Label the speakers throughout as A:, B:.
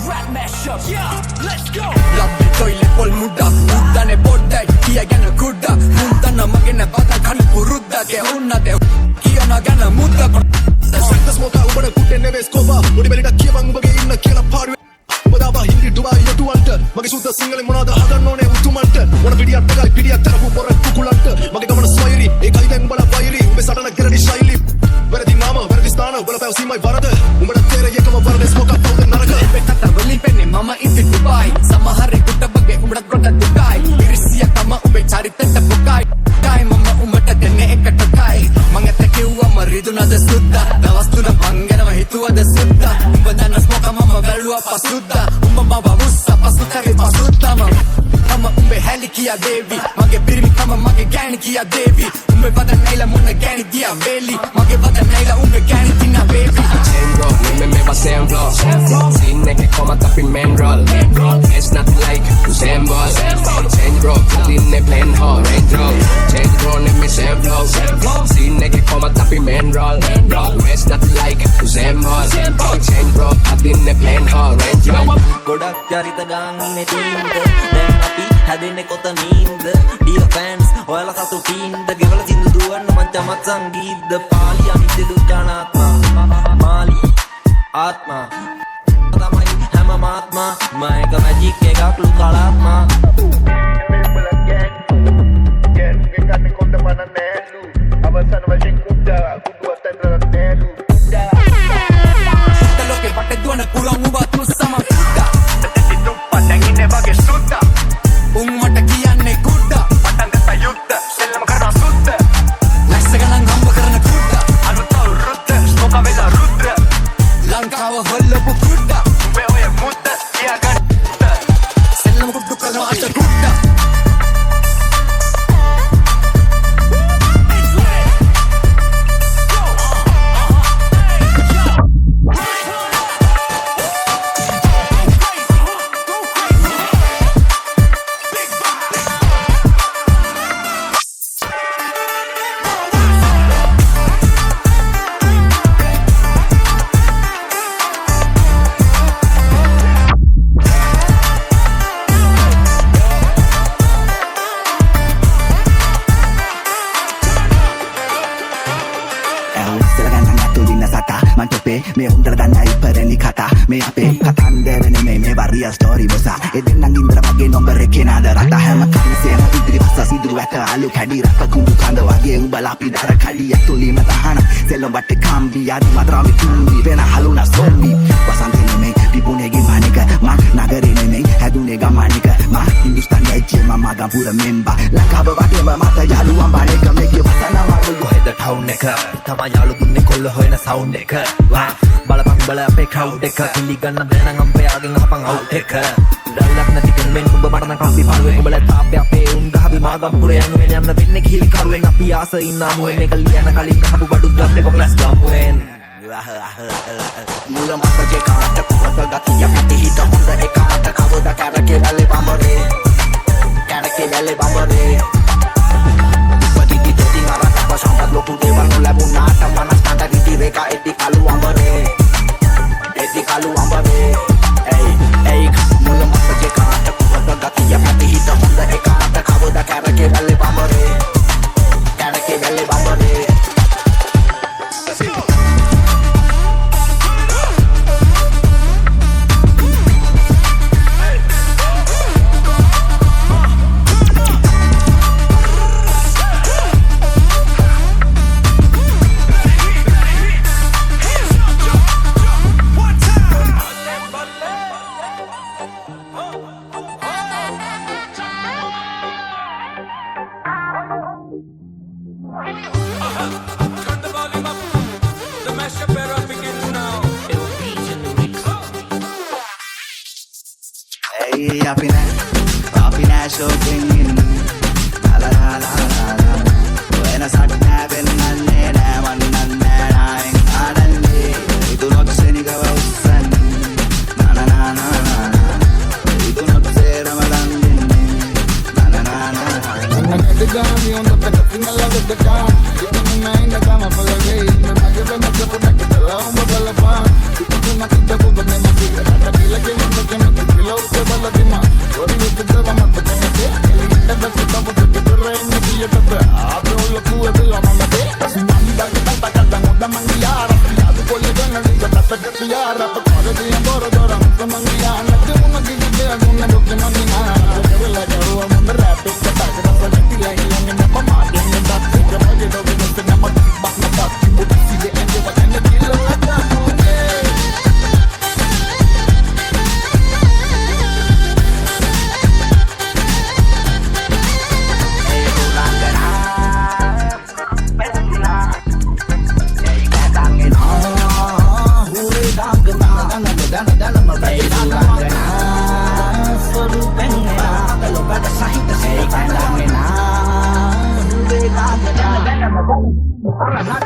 A: rap mashup. Yeah, let's go. Labbe toile pol mudda, uddane bodda, kiya gana kudda, muntana magena bata kan purudda ke unna de kiyana gana mudda.
B: Shut the smoke out, ubada kutte neve scopa. Odi belita kiyawan ubage inna kiyala paru. Ubadawa hindi Dubai yotu alter. Mage sudha single monada hadanna one utumanta. Ona pidiya tagai pidiya tarapu pora kukulanta. Mage gamana swayri, e kaiven bala bayri. Ube sadana geradi shaili. Veradi nama, veradi stana, bala pav simai varada. Ubada tere yekama varade smoke out the naraka.
A: Betata wali penne mama in Dubai. Samahare gutta bage ubada gotta Dubai. Irisiya tama ube charitata pukai. Time mama umata denne ekata kai. Mangata kiwa mariduna da sudha. Dawastuna bangana hituwa da sudha. Ubadana smoke mama velua pasudha. Umma babussa pasukare pasudha mama umbe heli kiya devi. Mage pirmi kama mage gani kiya devi. Umbe vada naila mona gani dia veli. Mage vada naila umbe gani tina baby.
C: Chain roll, me va same flow. Sinne che come tappi main roll. It's nothing like Usain Bolt. Chain roll, dinne plain hall. Range roll, chain roll, me same flow. Sinne che come tappi main roll. It's nothing like Usain Bolt. Chain roll, dinne plain hall. Range roll.
D: ගොඩක් චරිත ගාන්නේ තීන්ද දැන් අපි හැදෙන්නේ කොතනින්ද dear fans ඔයාලා සතුටින්ද ගෙවල සින්දු දුවන්න මං චමත් සංගීත පාලි අනිත්‍ය දුක්ඛානාත්මා මාලි ආත්මා තමයි හැම මාත්මා මයික මැජික් එකක් ලු කලාත්මා අවසන් වශයෙන් කුඩා කුඩුවත් ඇඳලා
A: lo que bate duana pulang ubat tu sama Un mata kiyanne kuda Patanda sayutta Sellam karna sutta Laksagalang hamba karna kuda Anutaw rutta Smoka veda rudra Lankawa hollapu kuda Ube oya mutta Iya ganta Sellam kudu karna ata kuda
E: මේ හොඳට දන්නයි ඉපරණි කතා මේ අපේ කතන්දර නෙමෙයි මේවා real story බසා එදෙන්නම් ඉන්දර වගේ නොඹර කෙනාද රට හැම කන්සේම ඉදිරි පස්ස සිදුරු ඇත අලු කැඩි රට කුඹු කඳ වගේ උඹලා අපි දර කඩිය තුලිම තහන සෙල්ලම් බට්ටේ කම්බි ආදි මද්රාමි තුම්බි වෙන හලුන සොම්බි වසන්ත නෙමෙයි පිපුණේගේ මානික මා නගරේ නෙමෙයි හැදුනේ ගමනික මා හින්දුස්තාන් යයිචේ මම ගම්පුර මෙම්බා ලංකාව වගේම මට යාළුවන් බණේක මේකේ වසනවා කොහෙද ටවුන් එක තමයි යාළු දුන්නේ කොල්ල හොයන සවුන්ඩ් එක බලපන් බල අපේ ක්‍රවුඩ් එක පිළිගන්න බැනනම් අපයාගෙන් අපන් අවුට් එක දවුලක් නැති කෙනෙක් ඔබ මට නම් කම්පි පාළුවෙන් ඔබල තාප්පේ අපේ උන් ගහපි මාගම්පුරේ යන්න යන්න වෙන්නේ කිලි කරුවෙන් අපි ආස ඉන්නාමුවෙන් එක ලියන කලින් කපු බඩු ගන්න එක ප්ලස් ගම්වෙන් මුල මතකේ කාට කුවත ගතිය පිටි හිත හොඳ එකට කවද කරකේ වැලේ බඹරේ කරකේ වැලේ බඹරේ පටිටි දෙති නරක පසම්පත් ලොකු දේවල් ලැබුණාට මනස් මට දිටි රේකා එටි කලු අඹරේ එටි කලු අඹරේ ei මුල මතකේ කාට කුවත ගතිය පිටි හිත හොඳ එකට කවද කරකේ වැලේ බඹරේ කරකේ වැලේ බඹරේ Happy national singing, la la la la la. When I start having money, I'm on do not say nigga son. Na na na na na. Do not say Ramadan. Na na na na. I'm gonna get down, you on the bed, I love the car. You don't mind the time for the day. I'm gonna give them a couple of the long, but the fun. You don't know the good, but then I feel like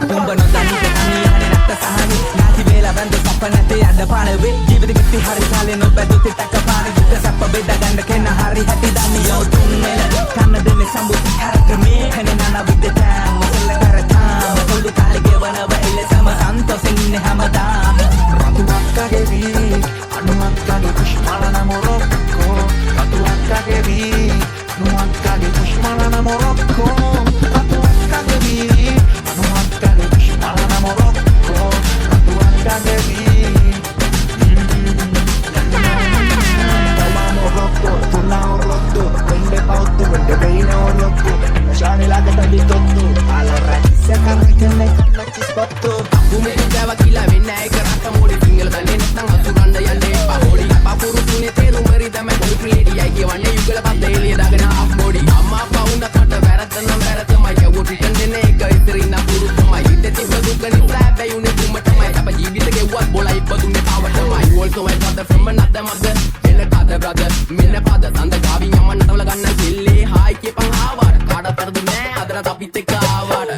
D: උඹ නොදන්නි තනියනේ නැත්ත සහනි නැති වේලා බඳ සප්ප නැතේ අඩ පාන වේ ජීවිත කිත්ති හරි කාලේ නොබැදුති තක පාන දුක සප්ප බෙද ගන්න කෙන හරි හැටි දන්නේ යෝ තුන්නෙල කන්න දෙන්නේ සම්බුති හරකමේ කනේ නන විදතා මොකල කරතා මොකලු කාලේ ගෙවනව එල සම සන්තෝෂෙන් ඉන්නේ හැමදාම
F: රතුක්කගේ වී අනුමක්කගේ පුෂ්මලන මොරොක්කෝ රතුක්කගේ වී අනුමක්කගේ පුෂ්මලන මොරොක්කෝ රතුක්කගේ වී අනුමක්කගේ පුෂ්මලන මොරොක්කෝ රතුක්කගේ වී Toma morocco, tuna orotto, vende pautto, vende beine orotto, lasciare la gata di totto, allora se caricane ci spotto.
A: Bumi jawa kila වෙන්න එක රට මොඩි සිංහල දන්නේ නැත්නම් අසුරන්න යන්නේ පහොඩි පපුරු තුනේ තේරුම් මෙරි තමයි මොඩි ක්‍රීඩියයි කියවන්නේ යුගල පද්ද එළිය දාගෙන ආප් මොඩි අම්මා අප්පා උන්ට කට වැරද්ද නම් වැරද්දමයි යවෝ රිටන් දෙන්නේ එක ඉතිරින් අපුරු තමයි ඉත තිබ්බ දුකනි බ්ලැබ් යුනේ දුම තමයි අප ජීවිත ගෙව්වත් බොලයි ඉපදුනේ තාවටමයි also I got from another mother එල කද brother මෙන්න පද සඳ ගාවින් යමන්න නටවල ගන්න කිල්ලේ හායි කියපන් ආවට කාට තරද නෑ අදට අපිත් එක්ක ආවට